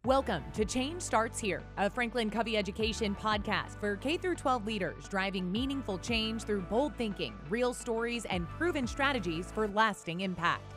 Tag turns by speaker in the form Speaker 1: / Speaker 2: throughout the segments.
Speaker 1: Welcome to Change Starts Here, a Franklin Covey education podcast for K-12 leaders driving meaningful change through bold thinking, real stories, and proven strategies for lasting impact.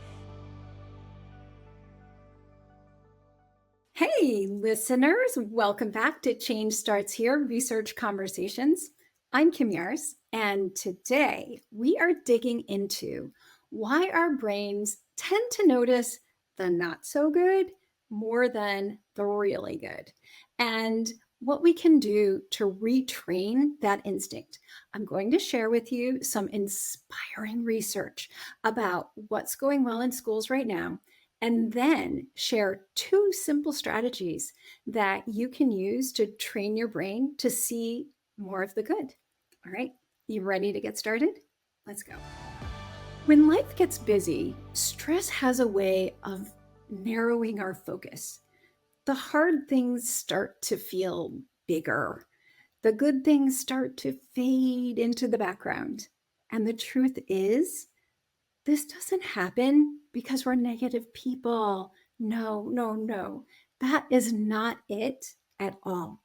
Speaker 2: Hey, listeners, welcome back to Change Starts Here Research Conversations. I'm Kim Yaris, and today we are digging into why our brains tend to notice the not so good more than the really good, and what we can do to retrain that instinct. I'm going to share with you some inspiring research about what's going well in schools right now, and then share two simple strategies that you can use to train your brain to see more of the good. All right, you ready to get started? Let's go. When life gets busy, stress has a way of narrowing our focus. The hard things start to feel bigger. The good things start to fade into the background. And the truth is, this doesn't happen because we're negative people. No. That is not it at all.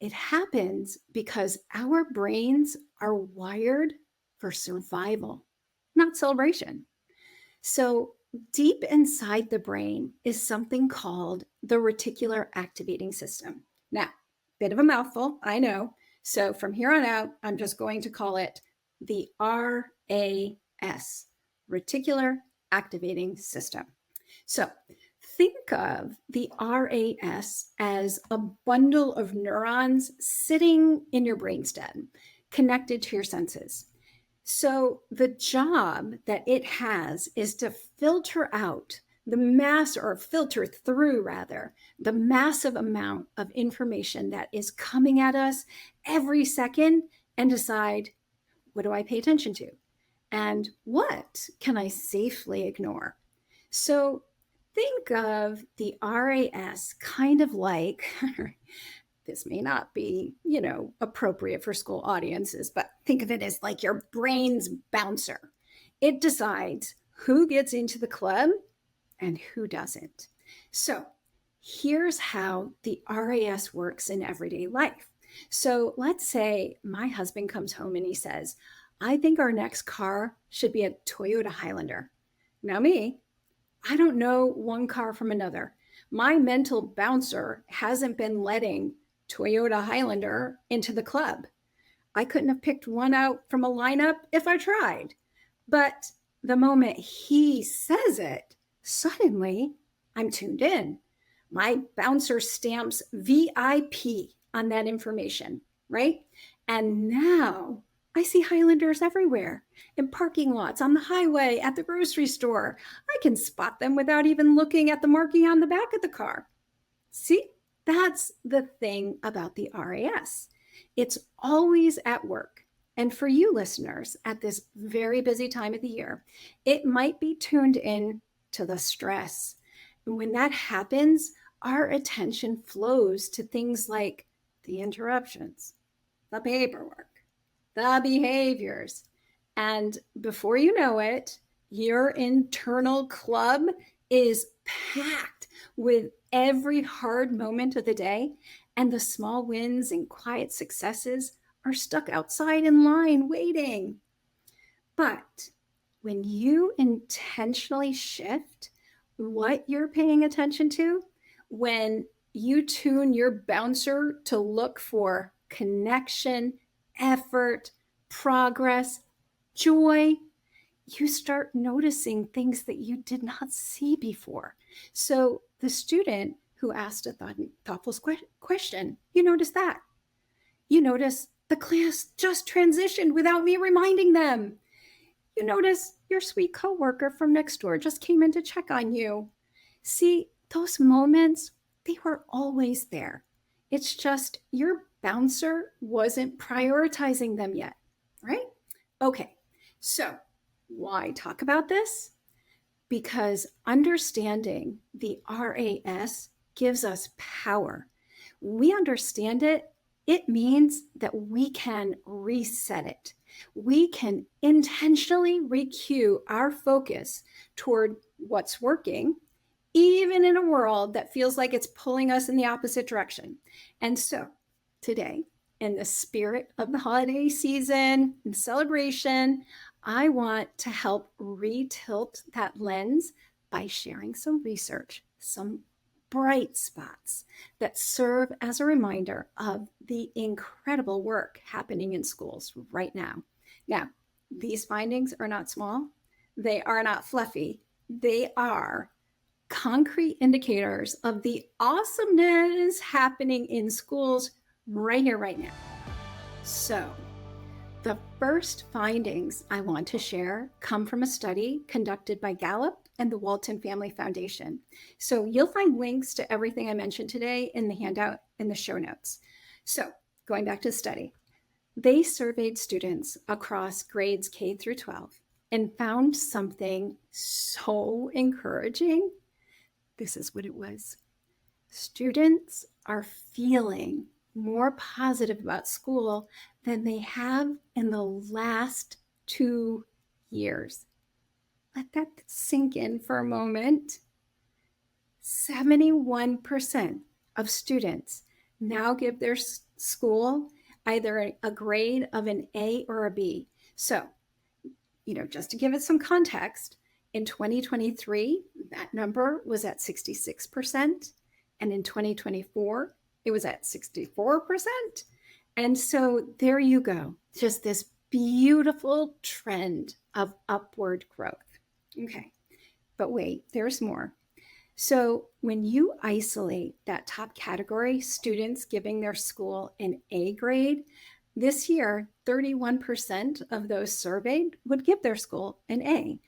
Speaker 2: It happens because our brains are wired for survival, not celebration. So deep inside the brain is something called the reticular activating system. Now, bit of a mouthful, I know. So from here on out, I'm just going to call it the RAS, reticular activating system. So think of the RAS as a bundle of neurons sitting in your brainstem, connected to your senses. So the job that it has is to filter out the filter through the massive amount of information that is coming at us every second and decide, what do I pay attention to? And what can I safely ignore? So think of the RAS kind of like, this may not be, appropriate for school audiences, but think of it as like your brain's bouncer. It decides who gets into the club and who doesn't. So here's how the RAS works in everyday life. So let's say my husband comes home and he says, I think our next car should be a Toyota Highlander. Now I don't know one car from another. My mental bouncer hasn't been letting Toyota Highlander into the club. I couldn't have picked one out from a lineup if I tried. But the moment he says it, suddenly I'm tuned in. My bouncer stamps VIP on that information, right? And now I see Highlanders everywhere, in parking lots, on the highway, at the grocery store. I can spot them without even looking at the marking on the back of the car. See, that's the thing about the RAS. It's always at work. And for you listeners, at this very busy time of the year, it might be tuned in to the stress. And when that happens, our attention flows to things like the interruptions, the paperwork, the behaviors. And before you know it, your internal club is packed with every hard moment of the day, and the small wins and quiet successes are stuck outside in line waiting. But when you intentionally shift what you're paying attention to, when you tune your bouncer to look for connection, effort, progress, joy, you start noticing things that you did not see before. So the student who asked a thoughtful question, you notice that. You notice the class just transitioned without me reminding them. You notice your sweet coworker from next door just came in to check on you. See, those moments, they were always there. It's just your bouncer wasn't prioritizing them yet, right? Okay, so why talk about this? Because understanding the RAS gives us power. We understand it. It means that we can reset it. We can intentionally recue our focus toward what's working, even in a world that feels like it's pulling us in the opposite direction. And so today, in the spirit of the holiday season and celebration, I want to help retilt that lens by sharing some research, some bright spots that serve as a reminder of the incredible work happening in schools right now. Now, these findings are not small. They are not fluffy. They are concrete indicators of the awesomeness happening in schools right here, right now. So, the first findings I want to share come from a study conducted by Gallup and the Walton Family Foundation. So you'll find links to everything I mentioned today in the handout in the show notes. So going back to the study, they surveyed students across grades K through 12 and found something so encouraging. This is what it was. Students are feeling more positive about school than they have in the last 2 years. Let that sink in for a moment. 71% of students now give their school either a grade of an A or a B. So, just to give it some context, in 2023, that number was at 66%. And in 2024, it was at 64%. And so there you go, just this beautiful trend of upward growth. Okay, but wait, there's more. So when you isolate that top category, students giving their school an A grade, this year, 31% of those surveyed would give their school an A.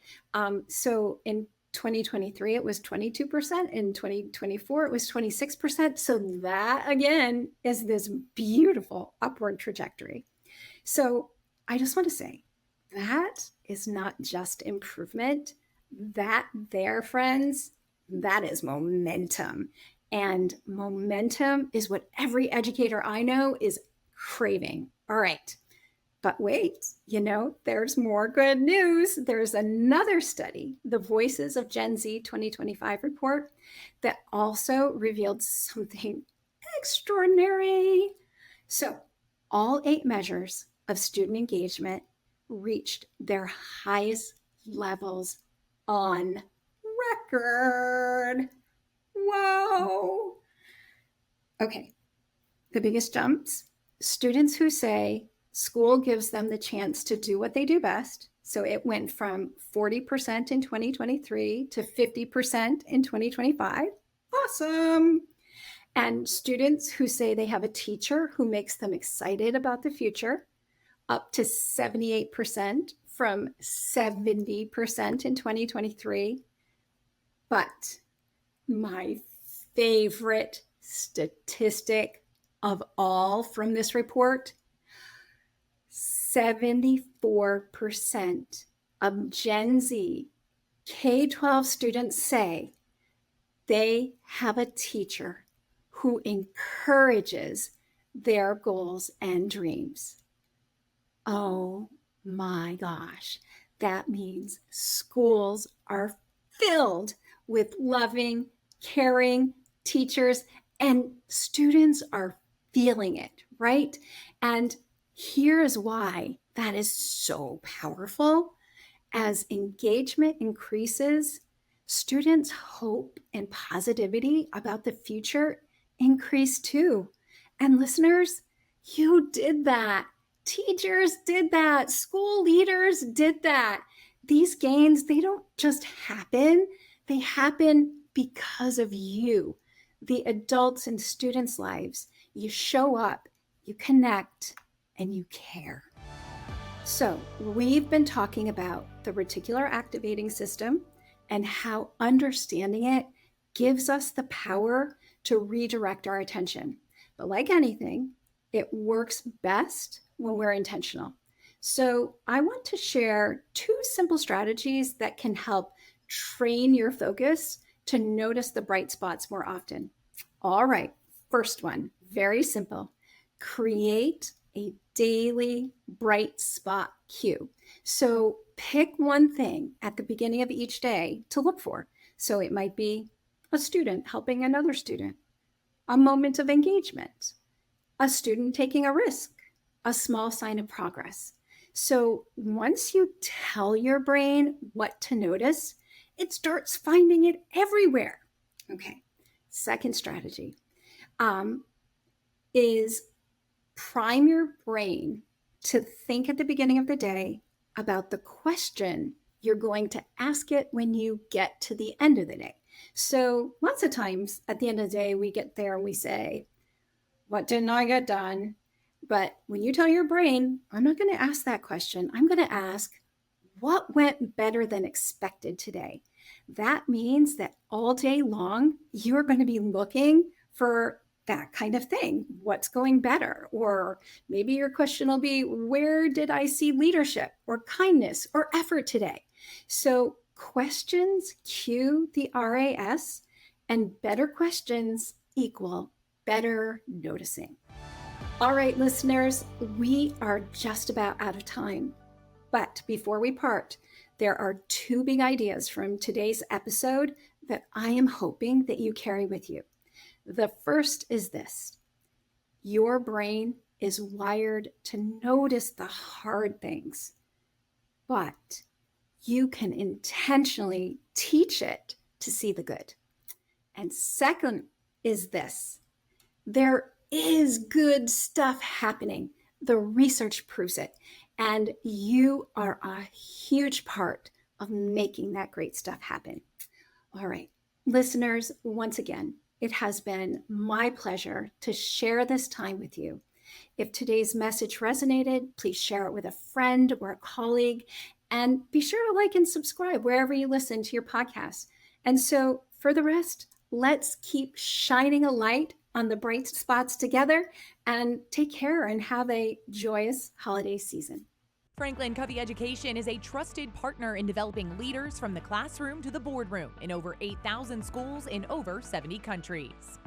Speaker 2: So in 2023, it was 22%. In 2024, it was 26%. So that, again, is this beautiful upward trajectory. So I just want to say that is not just improvement. That there, friends, that is momentum. And momentum is what every educator I know is craving. All right. But wait, there's more good news. There's another study, the Voices of Gen Z 2025 report, that also revealed something extraordinary. So all 8 measures of student engagement reached their highest levels on record. Whoa. Okay. The biggest jumps, students who say school gives them the chance to do what they do best. So it went from 40% in 2023 to 50% in 2025. Awesome. And students who say they have a teacher who makes them excited about the future, up to 78% from 70% in 2023. But my favorite statistic of all from this report, 74% of Gen Z K-12 students say they have a teacher who encourages their goals and dreams. Oh my gosh, that means schools are filled with loving, caring teachers, and students are feeling it, right? And here's why that is so powerful. As engagement increases, students' hope and positivity about the future increase too. And listeners, you did that. Teachers did that. School leaders did that. These gains, they don't just happen. They happen because of you, the adults in students' lives. You show up, you connect, and you care. So we've been talking about the reticular activating system and how understanding it gives us the power to redirect our attention. But like anything, it works best when we're intentional. So I want to share 2 simple strategies that can help train your focus to notice the bright spots more often. All right, first one, very simple. Create a daily bright spot cue. So pick one thing at the beginning of each day to look for. So it might be a student helping another student, a moment of engagement, a student taking a risk, a small sign of progress. So once you tell your brain what to notice, it starts finding it everywhere. Okay, second strategy is prime your brain to think at the beginning of the day about the question you're going to ask it when you get to the end of the day. So lots of times at the end of the day, we get there and we say, what didn't I get done? But when you tell your brain, I'm not going to ask that question. I'm going to ask, what went better than expected today? That means that all day long, you're going to be looking for that kind of thing. What's going better? Or maybe your question will be, where did I see leadership or kindness or effort today? So questions cue the RAS, and better questions equal better noticing. All right, listeners, we are just about out of time. But before we part, there are two big ideas from today's episode that I am hoping that you carry with you. The first is this: your brain is wired to notice the hard things, but you can intentionally teach it to see the good. And second is this: there is good stuff happening. The research proves it. And you are a huge part of making that great stuff happen. All right, listeners, once again, it has been my pleasure to share this time with you. If today's message resonated, please share it with a friend or a colleague, and be sure to like and subscribe wherever you listen to your podcast. And so for the rest, let's keep shining a light on the bright spots together, and take care and have a joyous holiday season.
Speaker 1: Franklin Covey Education is a trusted partner in developing leaders from the classroom to the boardroom in over 8,000 schools in over 70 countries.